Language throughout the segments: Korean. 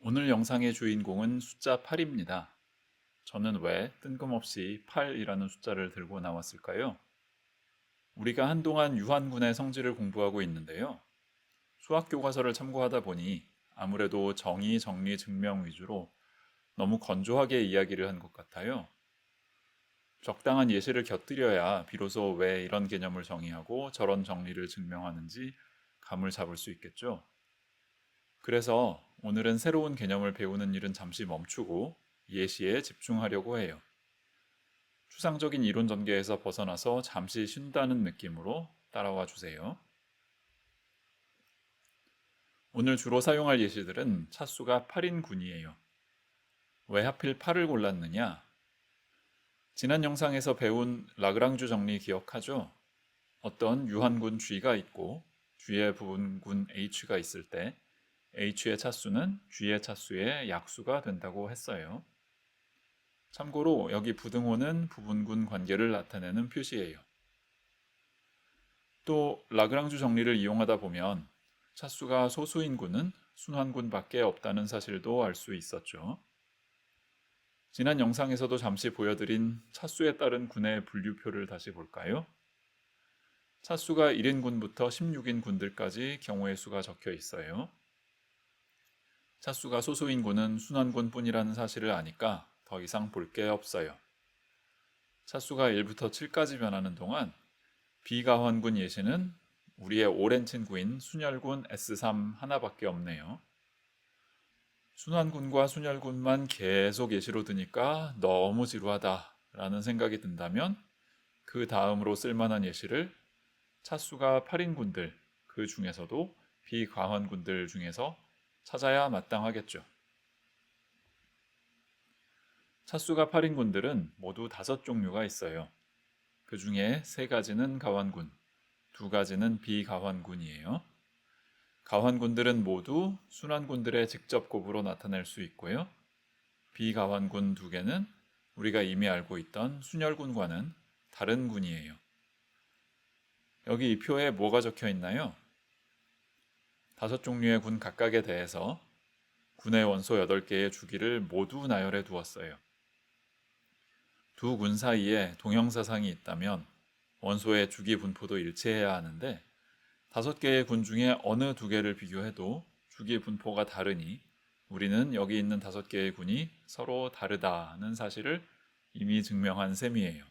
오늘 영상의 주인공은 숫자 8입니다. 저는 왜 뜬금없이 8이라는 숫자를 들고 나왔을까요? 우리가 한동안 유한군의 성질을 공부하고 있는데요. 수학 교과서를 참고하다 보니 아무래도 정의, 정리, 증명 위주로 너무 건조하게 이야기를 한 것 같아요. 적당한 예시를 곁들여야 비로소 왜 이런 개념을 정의하고 저런 정리를 증명하는지 감을 잡을 수 있겠죠. 그래서 오늘은 새로운 개념을 배우는 일은 잠시 멈추고 예시에 집중하려고 해요. 추상적인 이론 전개에서 벗어나서 잠시 쉰다는 느낌으로 따라와 주세요. 오늘 주로 사용할 예시들은 차수가 8인 군이에요. 왜 하필 8을 골랐느냐? 지난 영상에서 배운 라그랑주 정리 기억하죠? 어떤 유한군 G가 있고 G의 부분군 H가 있을 때 H의 차수는 G의 차수의 약수가 된다고 했어요. 참고로 여기 부등호는 부분군 관계를 나타내는 표시예요. 또 라그랑주 정리를 이용하다 보면 차수가 소수인 군은 순환군밖에 없다는 사실도 알 수 있었죠. 지난 영상에서도 잠시 보여드린 차수에 따른 군의 분류표를 다시 볼까요? 차수가 1인 군부터 16인 군들까지 경우의 수가 적혀 있어요. 차수가 소수인 군은 순환군뿐이라는 사실을 아니까 더 이상 볼 게 없어요. 차수가 1부터 7까지 변하는 동안 비가환군 예시는 우리의 오랜 친구인 순열군 S3 하나밖에 없네요. 순환군과 순열군만 계속 예시로 드니까 너무 지루하다 라는 생각이 든다면 그 다음으로 쓸만한 예시를 차수가 8인 군들, 그 중에서도 비가환군들 중에서 찾아야 마땅하겠죠. 차수가 8인 군들은 모두 5종류가 있어요. 그 중에 3가지는 가환군, 2가지는 비가환군이에요. 가환군들은 모두 순환군들의 직접 곱으로 나타낼 수 있고요. 비가환군 2개는 우리가 이미 알고 있던 순열군과는 다른 군이에요. 여기 이 표에 뭐가 적혀 있나요? 5종류의 군 각각에 대해서 군의 원소 8개의 주기를 모두 나열해 두었어요. 두 군 사이에 동형사상이 있다면 원소의 주기 분포도 일치해야 하는데 5개의 군 중에 어느 2개를 비교해도 주기 분포가 다르니 우리는 여기 있는 5개의 군이 서로 다르다는 사실을 이미 증명한 셈이에요.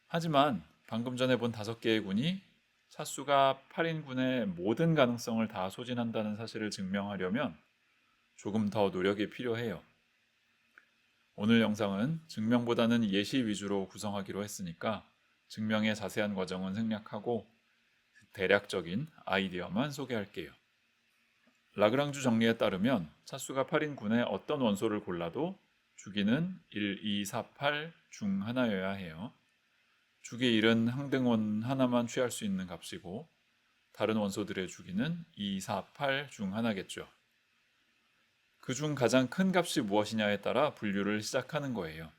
하지만 방금 전에 본 5개의 군이 차수가 8인 군의 모든 가능성을 다 소진한다는 사실을 증명하려면 조금 더 노력이 필요해요. 오늘 영상은 증명보다는 예시 위주로 구성하기로 했으니까 증명의 자세한 과정은 생략하고 대략적인 아이디어만 소개할게요. 라그랑주 정리에 따르면 차수가 8인 군의 어떤 원소를 골라도 주기는 1, 2, 4, 8 중 하나여야 해요. 주기 1은 항등원 하나만 취할 수 있는 값이고 다른 원소들의 주기는 2, 4, 8 중 하나겠죠. 그 중 가장 큰 값이 무엇이냐에 따라 분류를 시작하는 거예요.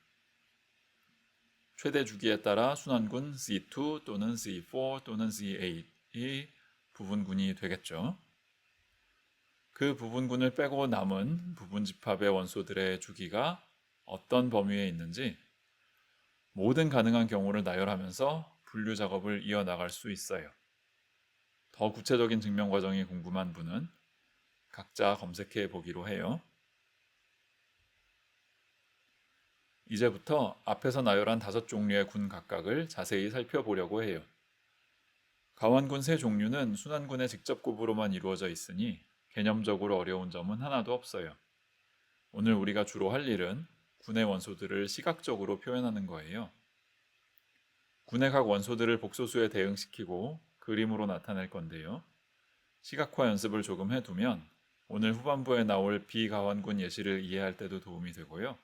최대 주기에 따라 순환군 C2 또는 C4 또는 C8이 부분군이 되겠죠. 그 부분군을 빼고 남은 부분집합의 원소들의 주기가 어떤 범위에 있는지 모든 가능한 경우를 나열하면서 분류 작업을 이어나갈 수 있어요. 더 구체적인 증명 과정이 궁금한 분은 각자 검색해 보기로 해요. 이제부터 앞에서 나열한 5종류의 군 각각을 자세히 살펴보려고 해요. 가완군 3종류는 순환군의 직접 곱으로만 이루어져 있으니 개념적으로 어려운 점은 하나도 없어요. 오늘 우리가 주로 할 일은 군의 원소들을 시각적으로 표현하는 거예요. 군의 각 원소들을 복소수에 대응시키고 그림으로 나타낼 건데요. 시각화 연습을 조금 해두면 오늘 후반부에 나올 비가완군 예시를 이해할 때도 도움이 되고요.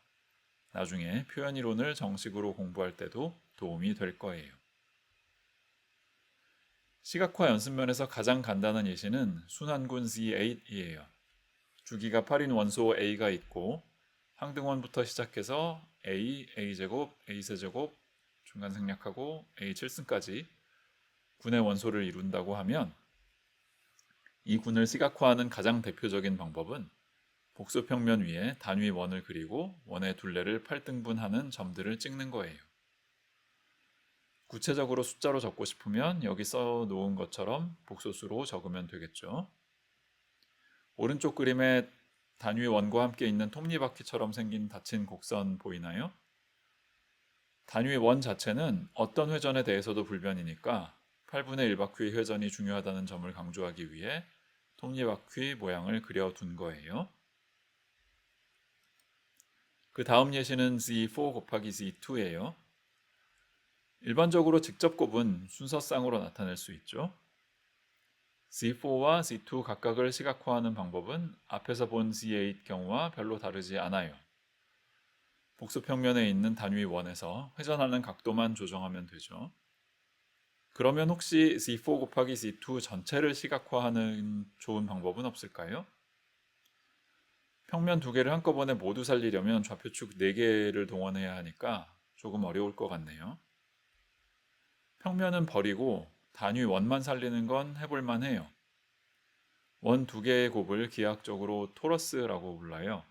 나중에 표현이론을 정식으로 공부할 때도 도움이 될 거예요. 시각화 연습면에서 가장 간단한 예시는 순환군 C8이에요. 주기가 8인 원소 A가 있고 항등원부터 시작해서 A, A제곱, A세제곱, 중간 생략하고 A7승까지 군의 원소를 이룬다고 하면 이 군을 시각화하는 가장 대표적인 방법은 복소평면 위에 단위 원을 그리고 원의 둘레를 8등분하는 점들을 찍는 거예요. 구체적으로 숫자로 적고 싶으면 여기 써 놓은 것처럼 복소수로 적으면 되겠죠. 오른쪽 그림에 단위 원과 함께 있는 톱니바퀴처럼 생긴 닫힌 곡선 보이나요? 단위 원 자체는 어떤 회전에 대해서도 불변이니까 8분의 1바퀴 회전이 중요하다는 점을 강조하기 위해 톱니바퀴 모양을 그려둔 거예요. 그 다음 예시는 Z4 곱하기 Z2예요. 일반적으로 직접 곱은 순서쌍으로 나타낼 수 있죠. Z4와 Z2 각각을 시각화하는 방법은 앞에서 본 Z8 경우와 별로 다르지 않아요. 복소평면에 있는 단위 원에서 회전하는 각도만 조정하면 되죠. 그러면 혹시 Z4 곱하기 Z2 전체를 시각화하는 좋은 방법은 없을까요? 평면 두 개를 한꺼번에 모두 살리려면 좌표축 4개를 동원해야 하니까 조금 어려울 것 같네요. 평면은 버리고 단위 원만 살리는 건 해볼만 해요. 원 2개의 곱을 기하학적으로 토러스라고 불러요.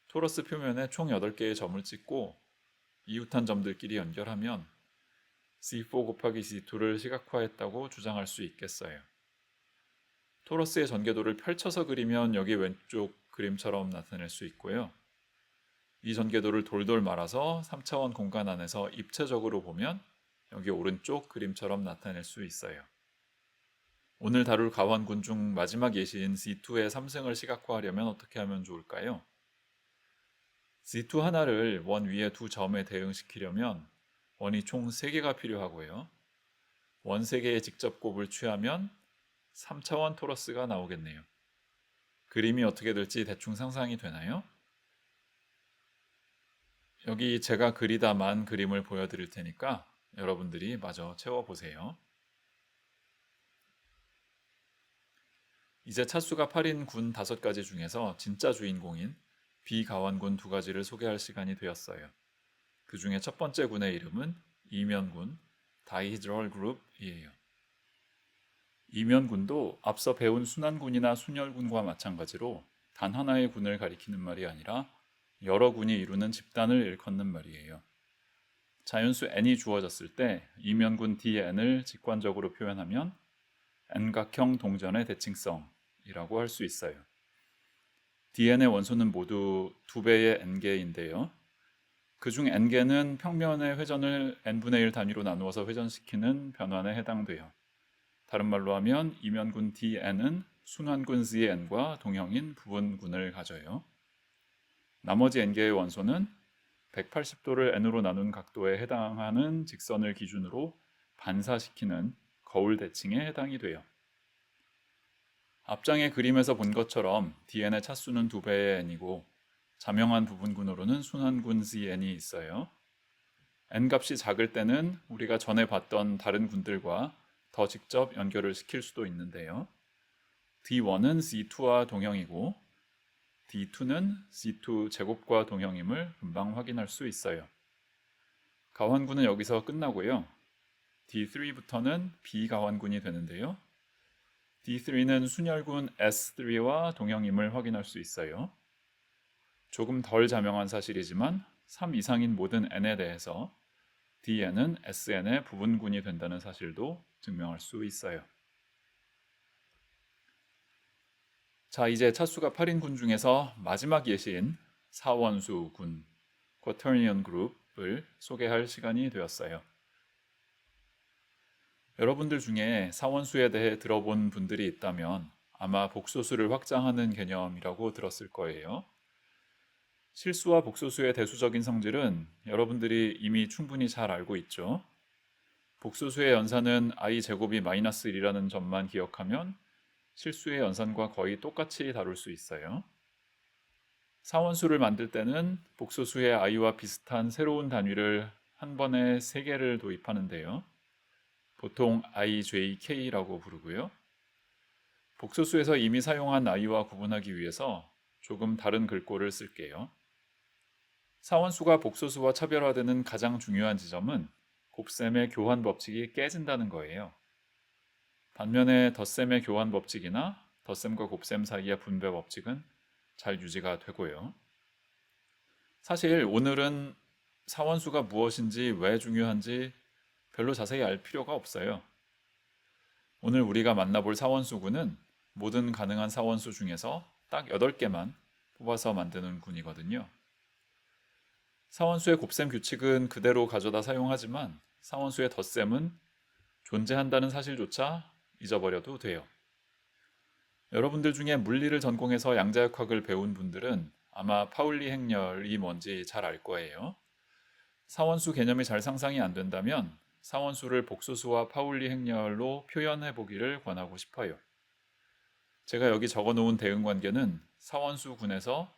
토러스 표면에 총 8개의 점을 찍고 이웃한 점들끼리 연결하면 C4 곱하기 C2를 시각화했다고 주장할 수 있겠어요. 토러스의 전개도를 펼쳐서 그리면 여기 왼쪽 그림처럼 나타낼 수 있고요. 이 전개도를 돌돌 말아서 3차원 공간 안에서 입체적으로 보면 여기 오른쪽 그림처럼 나타낼 수 있어요. 오늘 다룰 가완군 중 마지막 예시인 Z2의 3승을 시각화하려면 어떻게 하면 좋을까요? Z2 하나를 원 위에 두 점에 대응시키려면 원이 총 3개가 필요하고요. 원 3개의 직접 곱을 취하면 3차원 토러스가 나오겠네요. 그림이 어떻게 될지 대충 상상이 되나요? 여기 제가 그리다만 그림을 보여드릴 테니까 여러분들이 마저 채워보세요. 이제 차수가 8인 군 5가지 중에서 진짜 주인공인 비가완군 2가지를 소개할 시간이 되었어요. 그 중에 첫 번째 군의 이름은 이면군, 다이히드럴 그룹이에요. 이면군도 앞서 배운 순환군이나 순열군과 마찬가지로 단 하나의 군을 가리키는 말이 아니라 여러 군이 이루는 집단을 일컫는 말이에요. 자연수 n이 주어졌을 때 이면군 dn을 직관적으로 표현하면 n각형 동전의 대칭성이라고 할 수 있어요. dn의 원소는 모두 2배의 n개인데요. 그중 n개는 평면의 회전을 n분의 1 단위로 나누어서 회전시키는 변환에 해당돼요. 다른 말로 하면 이면군 dn은 순환군 zn과 동형인 부분군을 가져요. 나머지 n개의 원소는 180도를 n으로 나눈 각도에 해당하는 직선을 기준으로 반사시키는 거울 대칭에 해당이 돼요. 앞장의 그림에서 본 것처럼 dn의 차수는 2배의 n이고 자명한 부분군으로는 순환군 zn이 있어요. n 값이 작을 때는 우리가 전에 봤던 다른 군들과 더 직접 연결을 시킬 수도 있는데요. D1은 C2와 동형이고 D2는 C2 제곱과 동형임을 금방 확인할 수 있어요. 가완군은 여기서 끝나고요. D3부터는 비가완군이 되는데요. D3는 순열군 S3와 동형임을 확인할 수 있어요. 조금 덜 자명한 사실이지만 3 이상인 모든 n에 대해서 dn은 sn의 부분군이 된다는 사실도 증명할 수 있어요. 자, 이제 차수가 8인 군 중에서 마지막 예시인 사원수 군, 쿼터니언 그룹을 소개할 시간이 되었어요. 여러분들 중에 사원수에 대해 들어본 분들이 있다면 아마 복소수를 확장하는 개념이라고 들었을 거예요. 실수와 복소수의 대수적인 성질은 여러분들이 이미 충분히 잘 알고 있죠. 복소수의 연산은 i 제곱이 마이너스 1이라는 점만 기억하면 실수의 연산과 거의 똑같이 다룰 수 있어요. 사원수를 만들 때는 복소수의 i와 비슷한 새로운 단위를 한 번에 3개를 도입하는데요. 보통 ijk라고 부르고요. 복소수에서 이미 사용한 i와 구분하기 위해서 조금 다른 글꼴을 쓸게요. 사원수가 복소수와 차별화되는 가장 중요한 지점은 곱셈의 교환 법칙이 깨진다는 거예요. 반면에 덧셈의 교환 법칙이나 덧셈과 곱셈 사이의 분배 법칙은 잘 유지가 되고요. 사실 오늘은 사원수가 무엇인지 왜 중요한지 별로 자세히 알 필요가 없어요. 오늘 우리가 만나볼 사원수군은 모든 가능한 사원수 중에서 딱 8개만 뽑아서 만드는 군이거든요. 사원수의 곱셈 규칙은 그대로 가져다 사용하지만 사원수의 덧셈은 존재한다는 사실조차 잊어버려도 돼요. 여러분들 중에 물리를 전공해서 양자역학을 배운 분들은 아마 파울리 행렬이 뭔지 잘 알 거예요. 사원수 개념이 잘 상상이 안 된다면 사원수를 복소수와 파울리 행렬로 표현해 보기를 권하고 싶어요. 제가 여기 적어 놓은 대응관계는 사원수군에서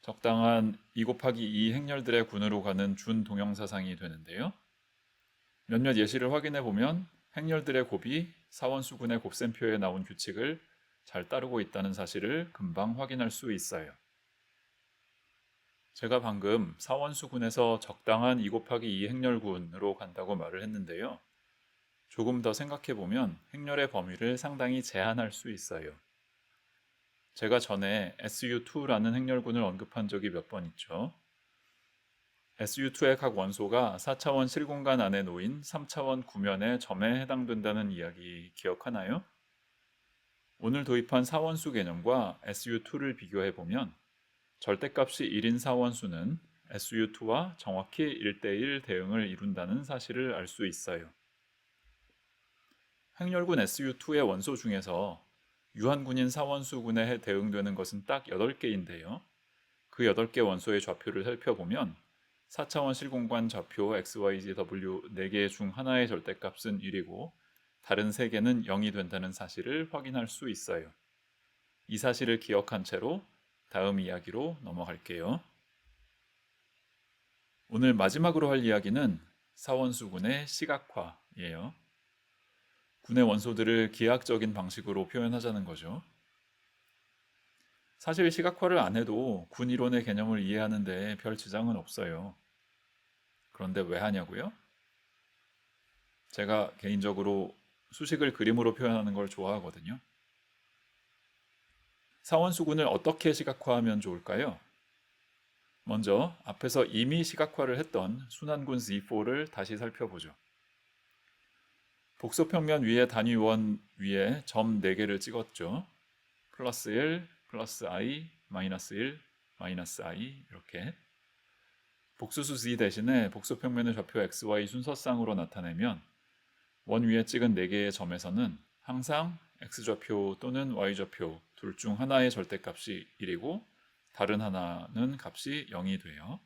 적당한 2 곱하기 2 행렬들의 군으로 가는 준동형사상이 되는데요. 몇몇 예시를 확인해 보면 행렬들의 곱이 사원수군의 곱셈표에 나온 규칙을 잘 따르고 있다는 사실을 금방 확인할 수 있어요. 제가 방금 사원수군에서 적당한 2 곱하기 2 행렬군으로 간다고 말을 했는데요. 조금 더 생각해 보면 행렬의 범위를 상당히 제한할 수 있어요. 제가 전에 SU2라는 행렬군을 언급한 적이 몇 번 있죠. SU2의 각 원소가 4차원 실공간 안에 놓인 3차원 구면의 점에 해당된다는 이야기 기억하나요? 오늘 도입한 사원수 개념과 SU2를 비교해 보면 절대값이 1인 사원수는 SU2와 정확히 1대1 대응을 이룬다는 사실을 알 수 있어요. 행렬군 SU2의 원소 중에서 유한군인 사원수군에 대응되는 것은 딱 8개인데요. 그 8개 원소의 좌표를 살펴보면 4차원 실공간 좌표 XYZW 4개 중 하나의 절대값은 1이고 다른 3개는 0이 된다는 사실을 확인할 수 있어요. 이 사실을 기억한 채로 다음 이야기로 넘어갈게요. 오늘 마지막으로 할 이야기는 사원수군의 시각화예요. 군의 원소들을 기하학적인 방식으로 표현하자는 거죠. 사실 시각화를 안 해도 군 이론의 개념을 이해하는 데 별 지장은 없어요. 그런데 왜 하냐고요? 제가 개인적으로 수식을 그림으로 표현하는 걸 좋아하거든요. 사원수군을 어떻게 시각화하면 좋을까요? 먼저 앞에서 이미 시각화를 했던 순환군 Z4를 다시 살펴보죠. 복소평면 위에 단위원 위에 점 4개를 찍었죠. 플러스 1, 플러스 i, 마이너스 1, 마이너스 i 이렇게 복수수 z 대신에 복소평면의 좌표 xy 순서쌍으로 나타내면 원 위에 찍은 4개의 점에서는 항상 x좌표 또는 y좌표 둘 중 하나의 절대값이 1이고 다른 하나는 값이 0이 돼요.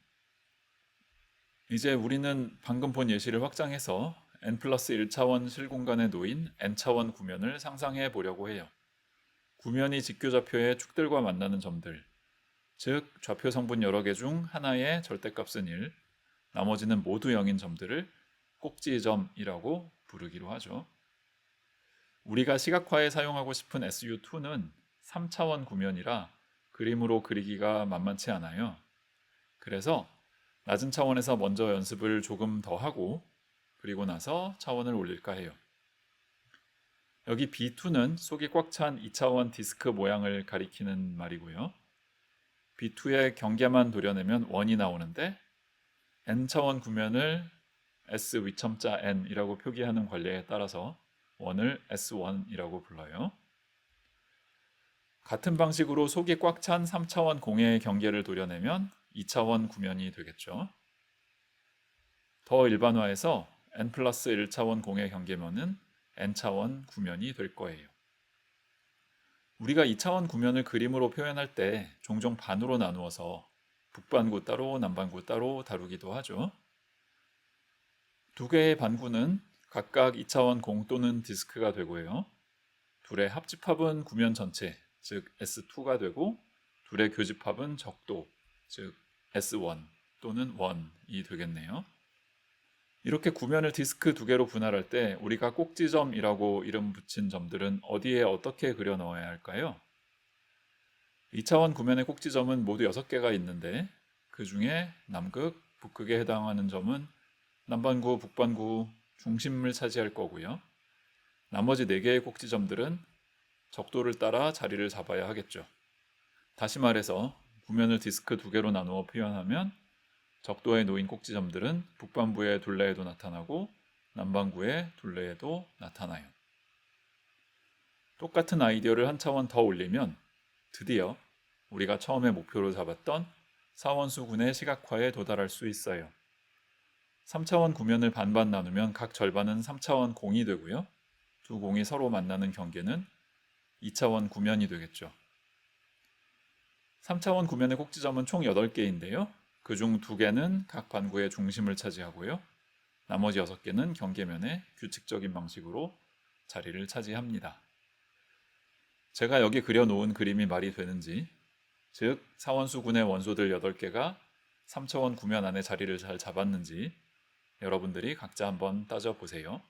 이제 우리는 방금 본 예시를 확장해서 n 플러스 1차원 실공간에 놓인 n차원 구면을 상상해 보려고 해요. 구면이 직교좌표의 축들과 만나는 점들, 즉 좌표 성분 여러 개 중 하나의 절대값은 1, 나머지는 모두 0인 점들을 꼭지점이라고 부르기로 하죠. 우리가 시각화에 사용하고 싶은 SU2는 3차원 구면이라 그림으로 그리기가 만만치 않아요. 그래서 낮은 차원에서 먼저 연습을 조금 더 하고 그리고 나서 차원을 올릴까 해요. 여기 B2는 속이 꽉 찬 2차원 디스크 모양을 가리키는 말이고요. B2의 경계만 도려내면 1이 나오는데 n차원 구면을 S 위첨자 n이라고 표기하는 관례에 따라서 1을 S1이라고 불러요. 같은 방식으로 속이 꽉 찬 3차원 공의 경계를 도려내면 2차원 구면이 되겠죠. 더 일반화해서 n 플러스 1차원 공의 경계면은 n차원 구면이 될 거예요. 우리가 2차원 구면을 그림으로 표현할 때 종종 반으로 나누어서 북반구 따로 남반구 따로 다루기도 하죠. 두 개의 반구는 각각 2차원 공 또는 디스크가 되고요. 둘의 합집합은 구면 전체, 즉 S2가 되고 둘의 교집합은 적도, 즉 S1 또는 1이 되겠네요. 이렇게 구면을 디스크 2개로 분할할 때 우리가 꼭지점이라고 이름 붙인 점들은 어디에 어떻게 그려 넣어야 할까요? 2차원 구면의 꼭지점은 모두 6개가 있는데 그 중에 남극, 북극에 해당하는 점은 남반구, 북반구 중심을 차지할 거고요. 나머지 4개의 꼭지점들은 적도를 따라 자리를 잡아야 하겠죠. 다시 말해서 구면을 디스크 2개로 나누어 표현하면 적도에 놓인 꼭지점들은 북반부의 둘레에도 나타나고 남반구의 둘레에도 나타나요. 똑같은 아이디어를 한 차원 더 올리면 드디어 우리가 처음에 목표로 잡았던 사원수군의 시각화에 도달할 수 있어요. 3차원 구면을 반반 나누면 각 절반은 3차원 공이 되고요. 두 공이 서로 만나는 경계는 2차원 구면이 되겠죠. 3차원 구면의 꼭지점은 총 8개인데요. 그중 2개는 각 반구의 중심을 차지하고요. 나머지 6개는 경계면에 규칙적인 방식으로 자리를 차지합니다. 제가 여기 그려놓은 그림이 말이 되는지, 즉 사원수군의 원소들 8개가 3차원 구면 안에 자리를 잘 잡았는지 여러분들이 각자 한번 따져보세요.